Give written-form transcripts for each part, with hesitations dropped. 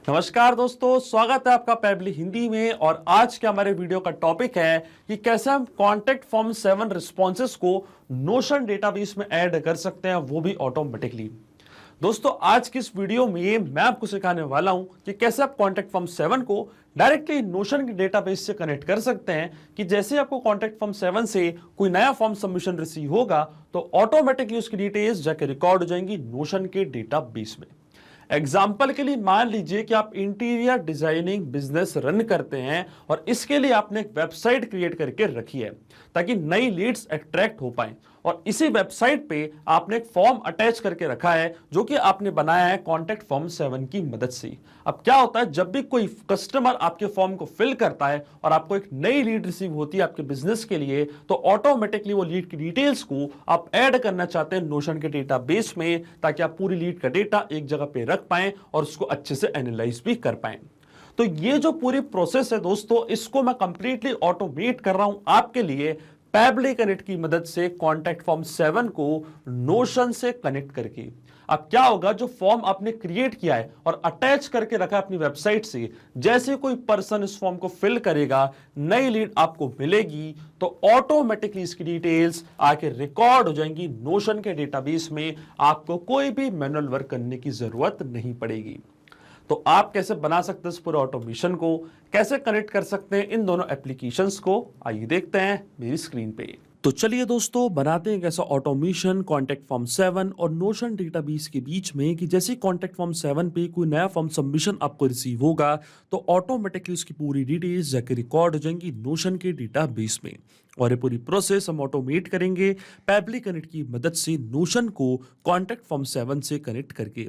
नमस्कार दोस्तों, स्वागत है आपका पैबली हिंदी में। और आज के हमारे वीडियो का टॉपिक है कि कैसे हम कॉन्टैक्ट फॉर्म 7 रिस्पॉन्सेस को नोशन डेटाबेस में ऐड कर सकते हैं, वो भी ऑटोमेटिकली। दोस्तों, आज की इस वीडियो में मैं आपको सिखाने वाला हूं कि कैसे आप कॉन्टैक्ट फॉर्म 7 को डायरेक्टली नोशन के डेटाबेस से कनेक्ट कर सकते हैं कि जैसे आपको कॉन्टैक्ट फॉर्म 7 से कोई नया फॉर्म सबमिशन रिसीव होगा तो ऑटोमेटिकली उसकी डिटेल्स जाके रिकॉर्ड हो जाएंगी नोशन के डेटाबेस में। एग्जाम्पल के लिए मान लीजिए कि आप इंटीरियर डिजाइनिंग बिजनेस रन करते हैं और इसके लिए आपने एक वेबसाइट क्रिएट करके रखी है ताकि नई लीड्स अट्रैक्ट हो पाए, और इसी वेबसाइट पे आपने एक फॉर्म अटैच करके रखा है जो कि आपने बनाया है कॉन्टैक्ट फॉर्म 7 की मदद से। अब क्या होता है, जब भी कोई कस्टमर आपके फॉर्म को फिल करता है और आपको एक नई लीड रिसीव होती है आपके बिजनेस के लिए, तो ऑटोमेटिकली वो लीड की डिटेल्स को आप ऐड करना चाहते हैं नोशन के डेटाबेस में, ताकि आप पूरी लीड का डेटा एक जगह पे रख पाएं और उसको अच्छे से एनालाइज भी कर पाएं। तो ये जो पूरी प्रोसेस है दोस्तों, इसको मैं कंप्लीटली ऑटोमेट कर रहा हूं आपके लिए पैबली कनेक्ट की मदद से कॉन्टैक्ट फॉर्म 7 को नोशन से कनेक्ट करके। अब क्या होगा, जो फॉर्म आपने क्रिएट किया है और अटैच करके रखा है अपनी वेबसाइट से, जैसे कोई पर्सन इस फॉर्म को फिल करेगा, नई लीड आपको मिलेगी तो ऑटोमेटिकली इसकी डिटेल्स आके रिकॉर्ड हो जाएंगी नोशन के डेटाबेस में। आपको कोई भी मैनुअल वर्क करने की जरूरत नहीं पड़ेगी। तो आप कैसे बना सकते हैं इस पूरे ऑटोमेशन को, कैसे कनेक्ट कर सकते हैं इन दोनों एप्लीकेशंस को, आइए देखते हैं मेरी स्क्रीन पे। तो चलिए दोस्तों, बनाते हैं कैसा ऑटोमेशन कॉन्टैक्ट फॉर्म 7 और नोशन डेटाबेस के बीच में कि जैसे कॉन्टैक्ट फॉर्म 7 पे कोई नया फॉर्म सबमिशन आपको रिसीव होगा तो ऑटोमेटिकली उसकी पूरी डिटेल्स जाके रिकॉर्ड हो जाएंगी नोशन के डेटाबेस में। और ये पूरी प्रोसेस हम ऑटोमेट करेंगे पैबली कनेक्ट की मदद से नोशन को कॉन्टैक्ट फॉर्म 7 से कनेक्ट करके।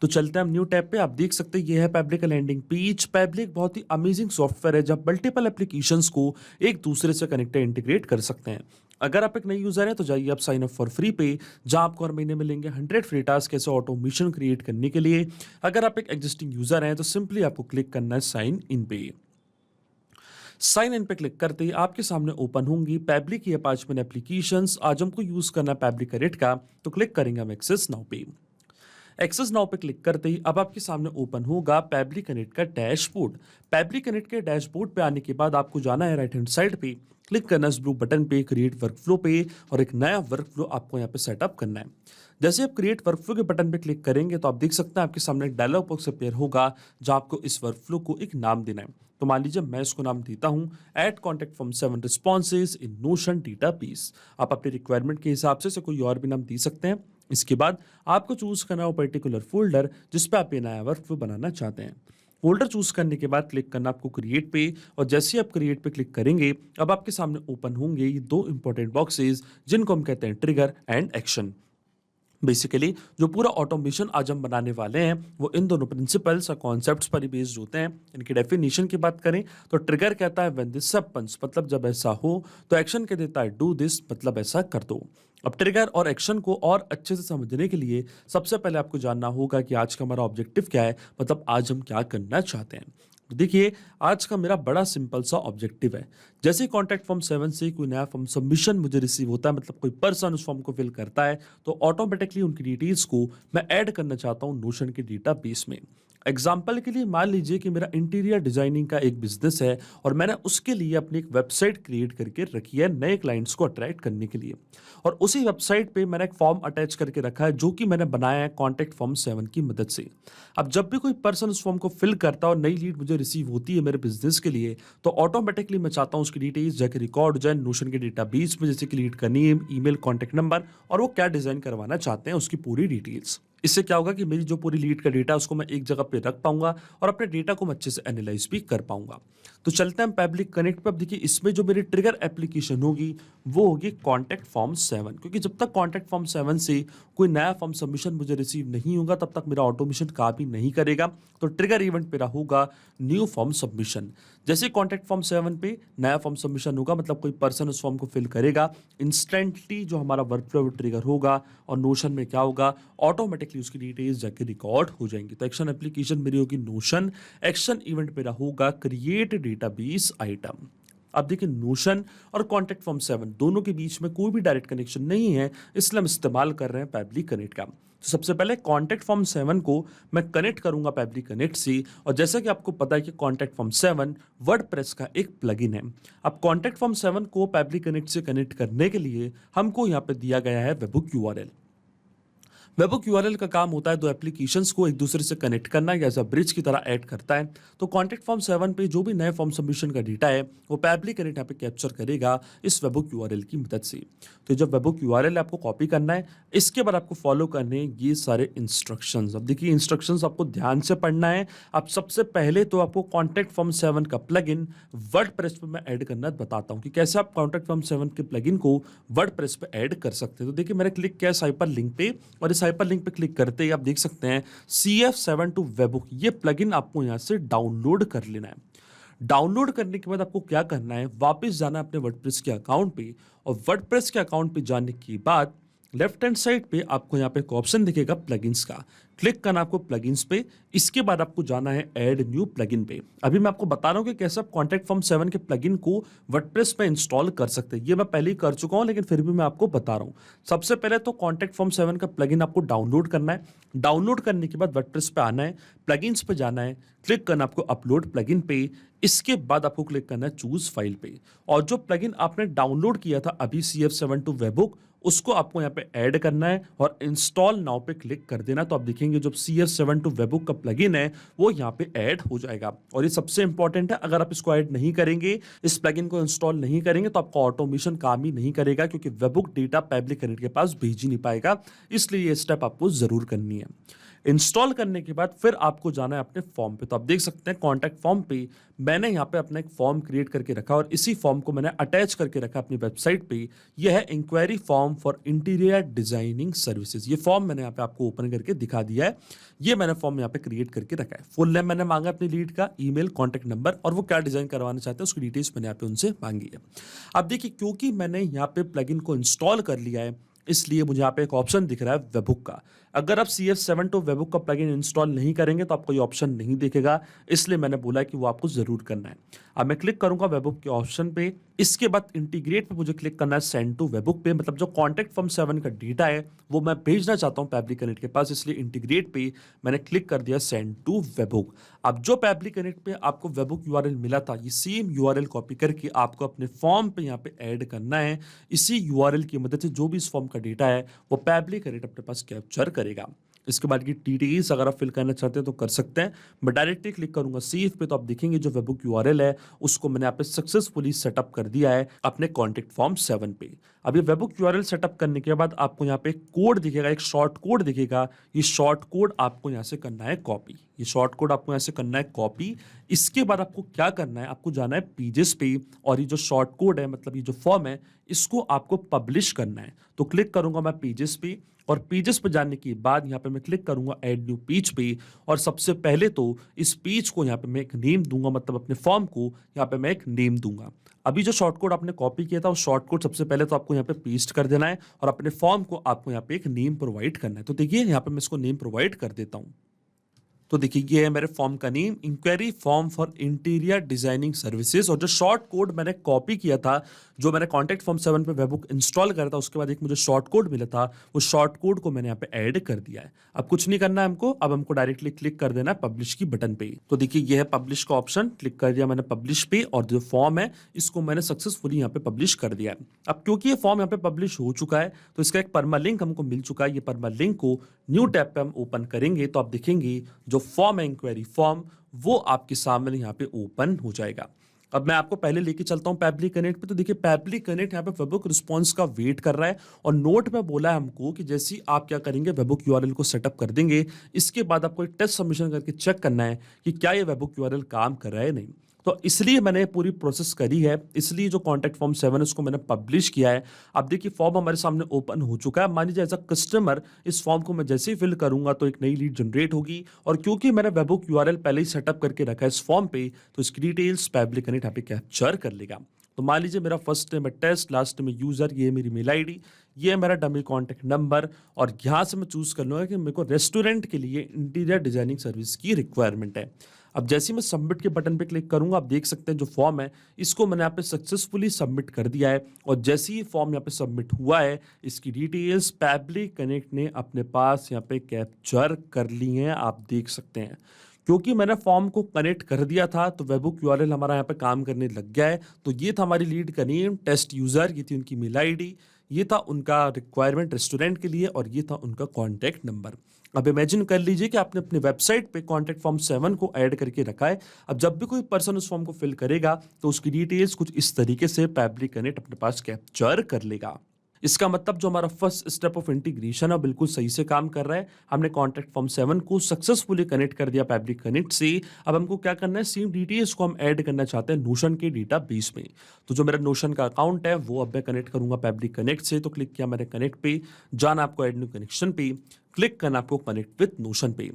तो चलते हैं हम न्यू टैब पे। आप देख सकते हैं ये है पैबली का लैंडिंग पेज। पैबली एक बहुत ही अमेजिंग सॉफ्टवेयर है जब मल्टीपल एप्लीकेशंस को एक दूसरे से कनेक्ट इंटीग्रेट कर सकते हैं। अगर आप एक नई यूजर हैं तो जाइए आप साइन अप फॉर फ्री पे, जहां आपको हर महीने मिलेंगे 100 फ्री टास्क कैसे ऑटोमेशन क्रिएट करने के लिए। अगर आप एक एग्जिस्टिंग यूजर हैं तो सिंपली आपको क्लिक करना है साइन इन पे। साइन इन पे क्लिक करते ही आपके सामने ओपन होंगी पैबली की अपार्चमेंट एप्लीकेशंस। आज हमको यूज करना है पैबली करेट का, तो क्लिक करेंगे हम एक्सेस नाउ पे। एक्सेस नाउ पे क्लिक करते ही अब आपके सामने ओपन होगा पैबली कनेक्ट का डैशबोर्ड। पैबली कनेक्ट के डैशबोर्ड पे आने के बाद आपको जाना है राइट हैंड साइड पे, क्लिक करना है इस ब्लू बटन पे क्रिएट वर्कफ्लो पे, और एक नया वर्कफ्लो आपको यहाँ पे सेटअप करना है। जैसे आप क्रिएट वर्कफ्लो के बटन पे क्लिक करेंगे तो आप देख सकते हैं आपके सामने एक डायलॉग बॉक्स अपीयर होगा जहां आपको इस वर्कफ्लो को एक नाम देना है। तो मान लीजिए मैं इसको नाम देता हूं ऐड कॉन्टैक्ट फॉर्म 7 रिस्पॉन्सेज इन नोशन डेटाबेस। आप अपने रिक्वायरमेंट के हिसाब से कोई और भी नाम दे सकते हैं। इसके बाद आपको चूज करना है वो पर्टिकुलर फोल्डर जिस पे आप ये नया वर्कफ्लो बनाना चाहते हैं। फोल्डर चूज करने के बाद क्लिक करना आपको क्रिएट पे, और जैसे ही आप क्रिएट पे क्लिक करेंगे अब आपके सामने ओपन होंगे ये दो इंपॉर्टेंट बॉक्सेस जिनको हम कहते हैं ट्रिगर एंड एक्शन। बेसिकली जो पूरा ऑटोमेशन आज हम बनाने वाले हैं वो इन दोनों प्रिंसिपल्स और कॉन्सेप्ट्स पर ही बेस्ड होते हैं। इनकी डेफिनेशन की बात करें तो ट्रिगर कहता है व्हेन दिस हैपेंस, मतलब जब ऐसा हो, तो एक्शन कह देता है डू दिस, मतलब ऐसा कर दो। अब ट्रिगर और एक्शन को और अच्छे से समझने के लिए सबसे पहले आपको जानना होगा कि आज का हमारा ऑब्जेक्टिव क्या है, मतलब आज हम क्या करना चाहते हैं। तो देखिए, आज का मेरा बड़ा सिंपल सा ऑब्जेक्टिव है। जैसे ही कॉन्टैक्ट फॉर्म 7 से कोई नया फॉर्म सबमिशन मुझे रिसीव होता है, मतलब कोई पर्सन उस फॉर्म को फिल करता है, तो ऑटोमेटिकली उनकी डिटेल्स को मैं ऐड करना चाहता हूं नोशन के डेटाबेस में। एग्जाम्पल के लिए मान लीजिए कि मेरा इंटीरियर डिजाइनिंग का एक बिजनेस है और मैंने उसके लिए अपनी एक वेबसाइट क्रिएट करके रखी है नए क्लाइंट्स को अट्रैक्ट करने के लिए, और उसी वेबसाइट पे मैंने एक फॉर्म अटैच करके रखा है जो कि मैंने बनाया है कॉन्टैक्ट फॉर्म 7 की मदद से। अब जब भी कोई पर्सन उस फॉर्म को फिल करता है और नई लीड मुझे रिसीव होती है मेरे बिजनेस के लिए, तो ऑटोमेटिकली मैं चाहता हूं उसकी डिटेल्स जाकर रिकॉर्ड हो जाए नोशन के डेटाबेस में, जैसे कि लीड का नेम, ईमेल, कॉन्टैक्ट नंबर और वो क्या डिजाइन करवाना चाहते हैं उसकी पूरी डिटेल्स। इससे क्या होगा कि मेरी जो पूरी लीड का डेटा उसको मैं एक जगह पे रख पाऊंगा और अपने डेटा को मैं अच्छे से एनालाइज भी कर पाऊंगा। तो चलते हैं पैबली कनेक्ट पे। अब देखिए, इसमें जो मेरी ट्रिगर एप्लीकेशन होगी वो होगी कॉन्टैक्ट फॉर्म 7, क्योंकि जब तक कॉन्टैक्ट फॉर्म 7 से कोई नया फॉर्म सबमिशन मुझे रिसीव नहीं होगा तब तक मेरा ऑटोमेशन काम ही नहीं करेगा। तो ट्रिगर इवेंट मेरा होगा न्यू फॉर्म सबमिशन। जैसे कॉन्टैक्ट फॉर्म 7 पे नया फॉर्म सबमिशन होगा, मतलब कोई पर्सन उस फॉर्म को फिल करेगा, इंस्टेंटली जो हमारा वर्कफ्लो ट्रिगर होगा और नोशन में क्या होगा, ऑटोमेटिकली उसकी डिटेल्स जाके रिकॉर्ड हो जाएंगी। तो एक्शन एप्लीकेशन मेरी होगी नोशन, एक्शन इवेंट मेरा होगा क्रिएट डेटाबेस आइटम। अब देखिए नोशन और कॉन्टैक्ट फॉर्म 7 दोनों के बीच में कोई भी डायरेक्ट कनेक्शन नहीं है, इसलिए हम इस्तेमाल कर रहे हैं पैबली कनेक्ट का। तो सबसे पहले कॉन्टैक्ट फॉर्म 7 को मैं कनेक्ट करूंगा पैबली कनेक्ट से, और जैसा कि आपको पता है कि कॉन्टैक्ट फॉर्म 7 वर्डप्रेस का एक प्लगइन है। अब कॉन्टैक्ट फॉर्म 7 को पैबली कनेक्ट से कनेक्ट करने के लिए हमको यहाँ पे दिया गया है वेबहुक यूआरएल। वेबहुक यूआरएल का काम होता है दो एप्लीकेशंस को एक दूसरे से कनेक्ट करना या एज अ ब्रिज की तरह ऐड करता है। तो कॉन्टैक्ट फॉर्म 7 पे जो भी नए फॉर्म सबमिशन का डेटा है वो पैबली कनेक्ट यहाँ पे कैप्चर करेगा इस वेबहुक यूआरएल की मदद से। तो जब वेबहुक यूआरएल आपको कॉपी करना है, इसके बाद आपको फॉलो करने ये सारे इंस्ट्रक्शंस। अब देखिए इंस्ट्रक्शंस आपको ध्यान से पढ़ना है। अब सबसे पहले तो आपको कॉन्टैक्ट फॉर्म 7 का प्लगइन वर्डप्रेस पे मैं ऐड करना बताता हूँ कि कैसे आप कॉन्टैक्ट फॉर्म 7 के प्लगइन को वर्डप्रेस पे ऐड कर सकते हैं। तो देखिए मैंने क्लिक किया हाइपर लिंक पे, और इस हाइपर लिंक पे क्लिक करते ही आप देख सकते हैं CF7 वेबहुक, ये प्लगइन आपको यहां से डाउनलोड कर लेना है। डाउनलोड करने के बाद आपको क्या करना है, वापस जाना है अपने वर्डप्रेस के अकाउंट पे, और वर्डप्रेस के अकाउंट पे जाने के बाद लेफ्ट हैंड साइड पे आपको यहाँ पे एक ऑप्शन दिखेगा प्लगइन्स का, क्लिक करना आपको प्लगइन्स पे। इसके बाद आपको जाना है ऐड न्यू प्लगइन पे। अभी मैं आपको बता रहा हूँ कि कैसे आप कॉन्टैक्ट फॉर्म 7 के प्लगइन को वर्डप्रेस पे इंस्टॉल कर सकते हैं। ये मैं पहले ही कर चुका हूँ, लेकिन फिर भी मैं आपको बता रहा हूँ। सबसे पहले तो कॉन्टैक्ट फॉर्म 7 का प्लगइन आपको डाउनलोड करना है। डाउनलोड करने के बाद वर्डप्रेस पे आना है, प्लगइन्स पे जाना है, क्लिक करना आपको अपलोड प्लगइन पे। इसके बाद आपको क्लिक करना है चूज फाइल पे, और जो प्लगइन आपने डाउनलोड किया था अभी CF7 वेबहुक, उसको आपको यहाँ पे ऐड करना है और इंस्टॉल नाउ पे क्लिक कर देना। तो आप देखेंगे जो CF7 वेबहुक का प्लगइन है वो यहाँ पे ऐड हो जाएगा। और ये सबसे इंपॉर्टेंट है, अगर आप इसको ऐड नहीं करेंगे, इस प्लगइन को इंस्टॉल नहीं करेंगे, तो आपका ऑटोमेशन काम ही नहीं करेगा, क्योंकि वेबहुक डेटा पैबली कनेक्ट के पास भेज ही नहीं पाएगा। इसलिए ये स्टेप आपको जरूर करनी है। इंस्टॉल करने के बाद फिर आपको जाना है अपने फॉर्म पे। तो आप देख सकते हैं कॉन्टैक्ट फॉर्म पे मैंने यहाँ पे अपना एक फॉर्म क्रिएट करके रखा, और इसी फॉर्म को मैंने अटैच करके रखा अपनी वेबसाइट पे। यह है inquiry form for interior designing services. ये फॉर्म मैंने यहाँ पे आपको ओपन करके दिखा दिया है। ये मैंने फॉर्म यहाँ पे क्रिएट करके रखा है। फुल नेम मैंने मांगा अपनी लीड का, ईमेल, कॉन्टैक्ट नंबर, और वो क्या डिजाइन करवाना चाहते हैं उसकी डिटेल्स मैंने यहाँ पे उनसे मांगी है। अब देखिए क्योंकि मैंने यहाँ पे प्लगइन को इंस्टॉल कर लिया है, इसलिए मुझे यहाँ पे एक ऑप्शन दिख रहा है वेबहुक का। अगर आप CF7 वेबहुक का प्लगइन इंस्टॉल नहीं करेंगे तो आपको ये ऑप्शन नहीं दिखेगा, इसलिए मैंने बोला है कि वो आपको जरूर करना है। अब मैं क्लिक करूंगा वेबहुक के ऑप्शन पे। इसके बाद इंटीग्रेट पे मुझे क्लिक करना है सेंड टू वेबहुक पे, मतलब जो कॉन्टैक्ट फॉर्म 7 का डेटा है वो मैं भेजना चाहता हूँ पैबली कनेक्ट के पास, इसलिए इंटीग्रेट पे मैंने क्लिक कर दिया सेंड टू वेबहुक। अब जो पैबली कनेक्ट पे आपको वेबहुक यूआरएल मिला था, ये सेम यूआरएल कॉपी करके आपको अपने फॉर्म पे यहाँ पे ऐड करना है। इसी यूआरएल की मदद से जो भी इस फॉर्म का डेटा है वो पैबली कनेक्ट अपने पास कैप्चर करेगा। इसके बाद की डिटेल्स अगर आप फिल करना चाहते हैं तो कर सकते हैं। मैं डायरेक्टली क्लिक करूंगा सेव पे, तो आप देखेंगे जो वेबहुक यूआरएल है उसको मैंने यहाँ पे सक्सेसफुली सेटअप कर दिया है अपने कॉन्टैक्ट फॉर्म 7 पे। अब ये वेबहुक यूआरएल सेटअप करने के बाद आपको यहाँ पे कोड दिखेगा, एक शॉर्ट कोड दिखेगा। ये शॉर्ट कोड आपको यहाँ से करना है कॉपी। ये शॉर्ट कोड आपको यहाँ से करना है कॉपी। इसके बाद आपको क्या करना है, आपको जाना है पेजेस पे, और ये जो शॉर्ट कोड है, मतलब ये जो फॉर्म है, इसको आपको पब्लिश करना है। तो क्लिक करूंगा मैं पेजेस पे, और पेजेस पे जाने के बाद यहाँ पे मैं क्लिक करूंगा ऐड न्यू पेज पे, और सबसे पहले तो इस पेज को यहाँ पे मैं एक नेम दूंगा, मतलब अपने फॉर्म को यहाँ पे मैं एक नेम दूंगा। अभी जो शॉर्ट कोड आपने कॉपी किया था, उस शॉर्ट कोड सबसे पहले तो आपको यहाँ पे पेस्ट कर देना है, और अपने फॉर्म को आपको यहाँ पे एक नेम प्रोवाइड करना है। तो देखिए यहाँ पे मैं इसको नेम प्रोवाइड कर देता हूँ। तो देखिए ये है मेरे फॉर्म का name, inquiry form for interior designing services. और जो शॉर्ट कोड मैंने कॉपी किया था, जो मैंने कॉन्टैक्ट फॉर्म 7 पे वेबहुक इंस्टॉल करा था, उसके बाद एक मुझे शॉर्ट कोड मिला था, वो शॉर्ट कोड को मैंने यहाँ पे ऐड कर दिया है। अब कुछ नहीं करना है हमको, अब हमको डायरेक्टली क्लिक कर देना है पब्लिश की बटन पे। तो देखिए ये है पब्लिश का ऑप्शन, क्लिक कर दिया मैंने पब्लिश पे, और जो फॉर्म है इसको मैंने सक्सेसफुली यहाँ पे पब्लिश कर दिया है। अब क्योंकि ये फॉर्म यहाँ पे पब्लिश हो चुका है, तो इसका एक परमा लिंक हमको मिल चुका है। ये परमा लिंक को न्यू टैब पे हम ओपन करेंगे, तो आप देखेंगे जो फॉर्म है इंक्वायरी फॉर्म, वो आपके सामने यहाँ पे ओपन हो जाएगा। अब मैं आपको पहले लेके चलता हूँ पैबली कनेक्ट पे। तो देखिए पैबली कनेक्ट यहाँ पे वेबहुक रिस्पांस का वेट कर रहा है, और नोट में बोला है हमको कि जैसे ही आप क्या करेंगे, वेबहुक यूआरएल को सेटअप कर देंगे, इसके बाद आपको एक टेस्ट सबमिशन करके चेक करना है कि क्या ये वेबहुक यूआरएल काम कर रहा है नहीं। तो इसलिए मैंने पूरी प्रोसेस करी है, इसलिए जो कॉन्टैक्ट फॉर्म 7 उसको मैंने पब्लिश किया है। अब देखिए फॉर्म हमारे सामने ओपन हो चुका है। मान लीजिए एज अ कस्टमर इस फॉर्म को मैं जैसे ही फिल करूंगा तो एक नई लीड जनरेट होगी, और क्योंकि मैंने वेबहुक यूआरएल पहले ही सेटअप करके रखा है इस फॉर्म पे, तो इसकी डिटेल्स पैबली कनेक्ट यहाँ पे कैप्चर कर लेगा। तो मान लीजिए मेरा फर्स्ट नेम है टेस्ट, लास्ट में यूजर, ये मेरी मेल आईडी, ये है मेरा डमी कॉन्टैक्ट नंबर, और यहाँ से मैं चूज कर लूँगा कि मेरे को रेस्टोरेंट के लिए इंटीरियर डिजाइनिंग सर्विस की रिक्वायरमेंट है। अब जैसे ही मैं सबमिट के बटन पे क्लिक करूंगा, आप देख सकते हैं जो फॉर्म है इसको मैंने यहाँ पे सक्सेसफुली सबमिट कर दिया है। और जैसे ही फॉर्म यहाँ पे सबमिट हुआ है, इसकी डिटेल्स पैबली कनेक्ट ने अपने पास यहाँ पे कैप्चर कर ली हैं, आप देख सकते हैं। क्योंकि मैंने फॉर्म को कनेक्ट कर दिया था तो वेबहुक यूआरएल हमारा यहाँ पे काम करने लग गया है। तो ये था हमारी लीड का नेम, टेस्ट यूजर, ये थी उनकी मेल आईडी, ये था उनका रिक्वायरमेंट रेस्टोरेंट के लिए, और ये था उनका कॉन्टैक्ट नंबर। अब इमेजिन कर लीजिए कि आपने अपनी वेबसाइट पे कॉन्टैक्ट फॉर्म 7 को ऐड करके रखा है। अब जब भी कोई पर्सन उस फॉर्म को फिल करेगा तो उसकी डिटेल्स कुछ इस तरीके से पैबली कनेक्ट अपने पास कैप्चर कर लेगा। इसका मतलब जो हमारा फर्स्ट स्टेप ऑफ इंटीग्रेशन है बिल्कुल सही से काम कर रहा है। हमने कॉन्टैक्ट फॉर्म 7 को सक्सेसफुली कनेक्ट कर दिया पैबली कनेक्ट से। अब हमको क्या करना है, सेम डिटेल्स को हम ऐड करना चाहते हैं नोशन के डेटाबेस में। तो जो मेरा नोशन का अकाउंट है वो अब मैं कनेक्ट करूंगा पैबली कनेक्ट से। तो क्लिक किया मैंने कनेक्ट पे, जाना आपको ऐड न्यू कनेक्शन पे, क्लिक करना आपको कनेक्ट विथ नोशन पे।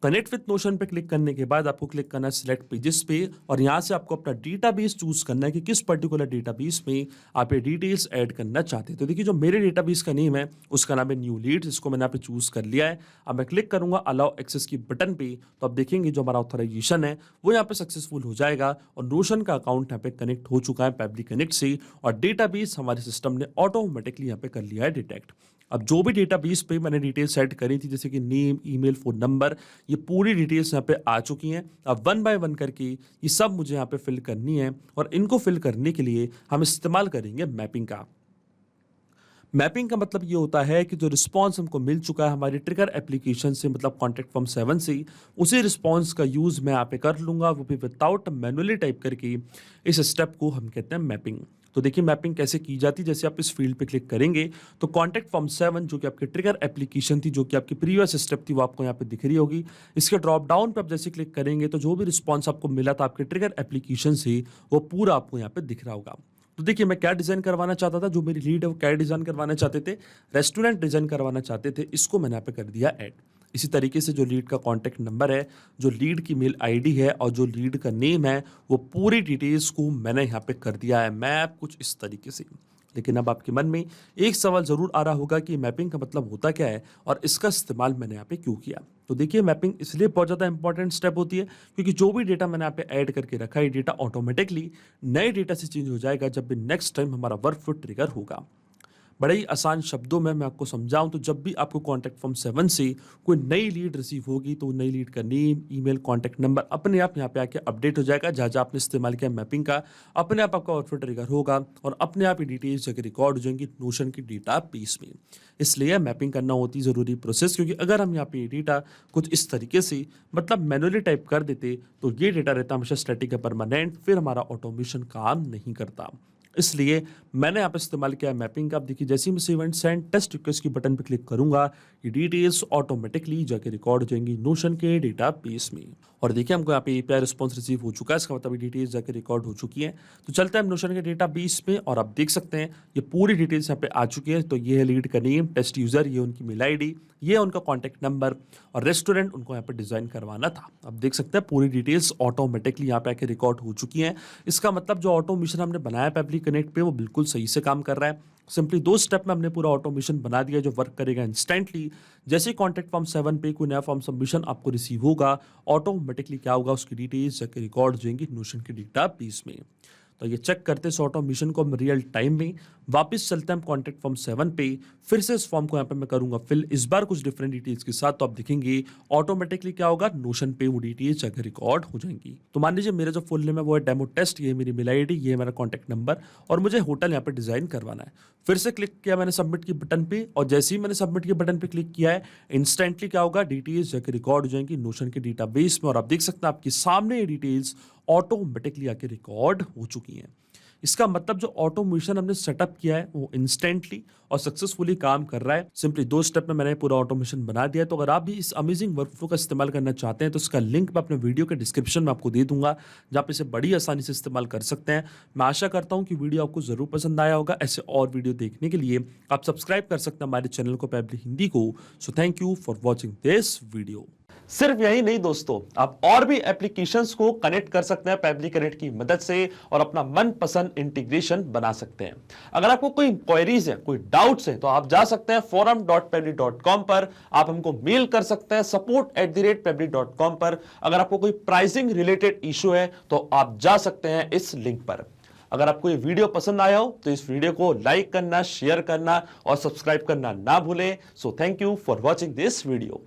कनेक्ट विथ नोशन पे क्लिक करने के बाद आपको क्लिक करना है सिलेक्ट पेजेस पे, और यहाँ से आपको अपना डेटाबेस चूज करना है कि किस पर्टिकुलर डेटाबेस में आप ये डिटेल्स ऐड करना चाहते हैं। तो देखिए जो मेरे डेटाबेस का नेम है उसका नाम है न्यू लीड्स, इसको मैंने यहाँ पे चूज कर लिया है। अब मैं क्लिक करूंगा अलाउ एक्सेस की बटन पे, तो आप देखेंगे जो हमारा ऑथराइजेशन है वो यहाँ पे सक्सेसफुल हो जाएगा और नोशन का अकाउंट यहाँ पे कनेक्ट हो चुका है पैबली कनेक्ट से, और डेटाबेस हमारे सिस्टम ने ऑटोमेटिकली यहाँ पे कर लिया है डिटेक्ट। अब जो भी डेटाबेस पे मैंने डिटेल सेट करी थी जैसे कि नेम, ईमेल, फोन नंबर, ये पूरी डिटेल्स यहाँ पे आ चुकी हैं। अब वन बाय वन करके ये सब मुझे यहाँ पे फिल करनी है, और इनको फिल करने के लिए हम इस्तेमाल करेंगे मैपिंग का। मैपिंग का मतलब ये होता है कि जो रिस्पांस हमको मिल चुका है हमारी ट्रिगर एप्लीकेशन से, मतलब कॉन्टैक्ट फॉर्म 7 से, उसी रिस्पांस का यूज मैं यहाँ पे कर लूंगा, वो भी विदाउट मैनुअली टाइप करके। इस स्टेप को हम कहते हैं मैपिंग। तो देखिए मैपिंग कैसे की जाती है, जैसे आप इस फील्ड पे क्लिक करेंगे तो कॉन्टैक्ट फॉर्म 7 जो कि आपकी ट्रिगर एप्लीकेशन थी, जो कि आपकी प्रीवियस स्टेप थी, वो आपको यहाँ पे दिख रही होगी। इसके ड्रॉप डाउन पे आप जैसे क्लिक करेंगे तो जो भी रिस्पांस आपको मिला था आपके ट्रिगर एप्लीकेशन से वो पूरा आपको यहाँ पे दिख रहा होगा। तो देखिए मैं क्या डिजाइन करवाना चाहता था, जो मेरी लीड है वो क्या डिजाइन करवाना चाहते थे, रेस्टोरेंट डिजाइन करवाना चाहते थे, इसको मैंने यहाँ पे कर दिया ऐड। इसी तरीके से जो लीड का कॉन्टैक्ट नंबर है, जो लीड की मेल आईडी है और जो लीड का नेम है, वो पूरी डिटेल्स को मैंने यहाँ पे कर दिया है मैप कुछ इस तरीके से। लेकिन अब आपके मन में एक सवाल जरूर आ रहा होगा कि मैपिंग का मतलब होता क्या है और इसका इस्तेमाल मैंने यहाँ पे क्यों किया। तो देखिए मैपिंग इसलिए बहुत ज़्यादा इंपॉर्टेंट स्टेप होती है क्योंकि जो भी डेटा मैंने यहाँ पे ऐड करके रखा है, डेटा ऑटोमेटिकली नए डेटा से चेंज हो जाएगा जब भी नेक्स्ट टाइम हमारा वर्कफ्लो ट्रिगर होगा। बड़े ही आसान शब्दों में मैं आपको समझाऊं तो जब भी आपको कॉन्टैक्ट फॉर्म 7 से कोई नई लीड रिसीव होगी तो नई लीड का नेम, ईमेल, कॉन्टैक्ट नंबर अपने आप यहाँ पे आके अपडेट हो जाएगा। जहाँ जहाँ आपने इस्तेमाल किया मैपिंग का, अपने आप आपका वर्कफ्लो ट्रिगर होगा और अपने आप ही डिटेल्स जाकर रिकॉर्ड हो जाएंगी नोशन की डेटा बेस में। इसलिए मैपिंग करना होती ज़रूरी प्रोसेस, क्योंकि अगर हम यहाँ पे डेटा कुछ इस तरीके से मतलब मैनुअली टाइप कर देते तो ये डेटा रहता हमेशा स्टैटिक या परमानेंट, फिर हमारा ऑटोमेशन काम नहीं करता। इसलिए मैंने यहाँ पे इस्तेमाल किया मैपिंग का। आप देखिए जैसे ही मैं save and send test request की बटन पे क्लिक करूंगा, ये डिटेल्स ऑटोमेटिकली जाके रिकॉर्ड हो जाएंगी नोशन के डेटाबेस में। और देखिए हमको यहाँ पे एपीआई रिस्पांस रिसीव हो चुका है, इसका मतलब डिटेल्स जाके रिकॉर्ड हो चुकी है। तो चलते हैं हम नोशन के डेटाबेस में और आप देख सकते हैं ये पूरी डिटेल्स यहाँ पे आ चुकी है। तो ये है लीड का नेम, टेस्ट यूजर, ये उनकी मेल आईडी, ये उनका कॉन्टैक्ट नंबर और रेस्टोरेंट उनको यहाँ पे डिजाइन करवाना था। अब देख सकते हैं पूरी डिटेल्स ऑटोमेटिकली यहाँ पे आके रिकॉर्ड हो चुकी हैं। इसका मतलब जो ऑटोमेशन हमने बनाया पैबली कनेक्ट पे वो बिल्कुल सही से काम कर रहा है। सिंपली 2 स्टेप में हमने पूरा ऑटोमेशन बना दिया जो वर्क करेगा इंस्टेंटली। जैसे ही कॉन्टैक्ट फॉर्म 7 पे कोई नया फॉर्म सबमिशन आपको रिसीव होगा, ऑटोमेटिकली क्या होगा, उसकी डिटेल्स जाके रिकॉर्ड हो जाएंगी नोशन के डेटाबेस में। तो ये चेक करते हैं ऑटोमेशन को हम रियल टाइम में। वापस चलते हैं हम कॉन्टैक्ट फॉर्म 7 पे, फिर से इस फॉर्म को यहाँ पे मैं करूंगा फिल, इस बार कुछ डिफरेंट डिटेल्स के साथ। तो आप देखेंगे ऑटोमेटिकली क्या होगा, नोशन पे वो डिटेल्स जाकर रिकॉर्ड हो जाएंगी। तो मान लीजिए मेरा जो फुल नेम है वो है डेमो टेस्ट, ये मेरी मेल आईडी, ये मेरा कॉन्टैक्ट नंबर और मुझे होटल यहाँ पे डिजाइन करवाना है। फिर से क्लिक किया मैंने सबमिट की बटन पे और जैसे ही मैंने सबमिट के बटन पे क्लिक किया है, इंस्टेंटली क्या होगा, डिटेल्स जाकर रिकॉर्ड हो जाएंगी नोशन के डेटाबेस में। और आप देख सकते हैं आपके सामने ये डिटेल्स ऑटोमेटिकली आके रिकॉर्ड हो चुकी हैं। इसका मतलब जो ऑटोमेशन हमने सेटअप किया है वो इंस्टेंटली और सक्सेसफुली काम कर रहा है। सिंपली 2 स्टेप में मैंने पूरा ऑटोमेशन बना दिया है। तो अगर आप भी इस अमेजिंग वर्कफ्लो का इस्तेमाल करना चाहते हैं तो इसका लिंक मैं अपने वीडियो के डिस्क्रिप्शन में आपको दे दूंगा, जहाँ पे इसे बड़ी आसानी से इस्तेमाल कर सकते हैं। मैं आशा करता हूँ कि वीडियो आपको जरूर पसंद आया होगा। ऐसे और वीडियो देखने के लिए आप सब्सक्राइब कर सकते हैं हमारे चैनल को पैबली हिंदी को। So thank you for watching this video. सिर्फ यही नहीं दोस्तों, आप और भी एप्लीकेशंस को कनेक्ट कर सकते हैं पेबली कनेक्ट की मदद से और अपना मनपसंद इंटीग्रेशन बना सकते हैं। अगर आपको कोई इंक्वायरीज है, कोई डाउट्स है, तो आप जा सकते हैं forum.pebble.com पर, आप हमको मेल कर सकते हैं support@pebble.com पर। अगर आपको कोई प्राइसिंग रिलेटेड इशू है तो आप जा सकते हैं इस लिंक पर। अगर आपको ये वीडियो पसंद आया हो तो इस वीडियो को लाइक करना, शेयर करना और सब्सक्राइब करना ना भूलें। So thank you for watching this video.